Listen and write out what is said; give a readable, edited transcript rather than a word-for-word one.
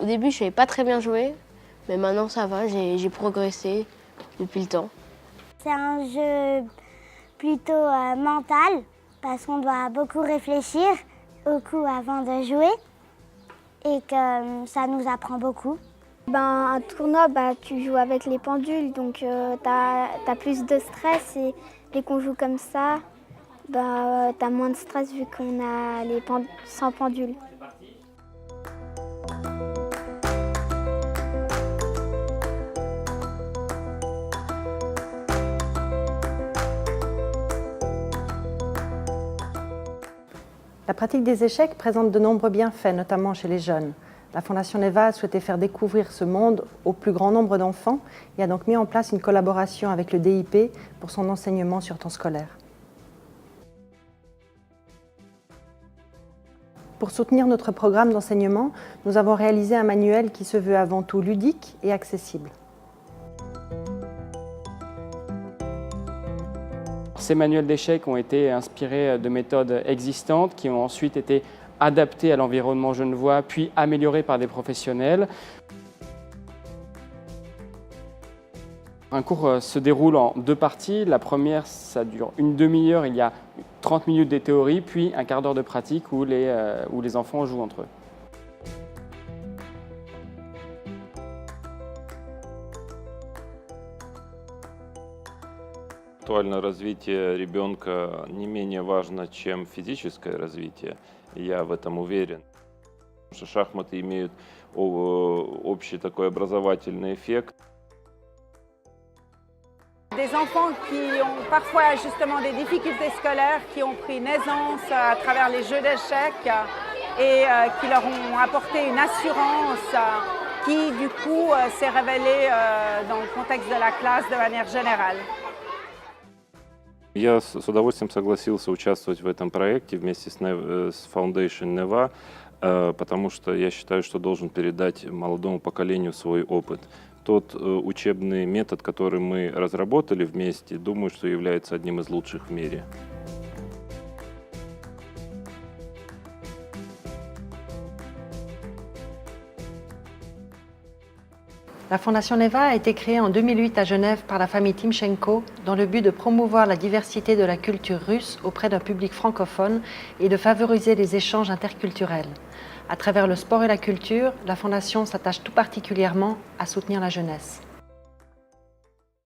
Au début, je savais pas très bien jouer, mais maintenant ça va, j'ai progressé depuis le temps. C'est un jeu plutôt mental, parce qu'on doit beaucoup réfléchir au coup avant de jouer et que ça nous apprend beaucoup. Un tournoi, tu joues avec les pendules, donc t'as plus de stress et dès qu'on joue comme ça, t'as moins de stress vu qu'on a sans pendule. La pratique des échecs présente de nombreux bienfaits, notamment chez les jeunes. La Fondation Neva a souhaité faire découvrir ce monde au plus grand nombre d'enfants et a donc mis en place une collaboration avec le DIP pour son enseignement sur temps scolaire. Pour soutenir notre programme d'enseignement, nous avons réalisé un manuel qui se veut avant tout ludique et accessible. Ces manuels d'échecs ont été inspirés de méthodes existantes qui ont ensuite été adaptées à l'environnement genevois, puis améliorées par des professionnels. Un cours se déroule en 2 parties. La première, ça dure une demi-heure, il y a 30 minutes de théorie, puis un quart d'heure de pratique où les enfants jouent entre eux. Интеллектуальное развитие ребенка не менее важно, чем физическое развитие, и я в этом уверен. Потому что шахматы имеют общий такой образовательный эффект. Des enfants qui ont parfois justement des difficultés scolaires, qui ont pris naissance à travers les jeux d'échecs et qui leur ont apporté une assurance qui du coup s'est révélée dans le contexte de la classe de manière générale. Я с удовольствием согласился участвовать в этом проекте вместе с Foundation Neva, потому что я считаю, что должен передать молодому поколению свой опыт. Тот учебный метод, который мы разработали вместе, думаю, что является одним из лучших в мире. La Fondation Neva a été créée en 2008 à Genève par la famille Timchenko dans le but de promouvoir la diversité de la culture russe auprès d'un public francophone et de favoriser les échanges interculturels. À travers le sport et la culture, la Fondation s'attache tout particulièrement à soutenir la jeunesse.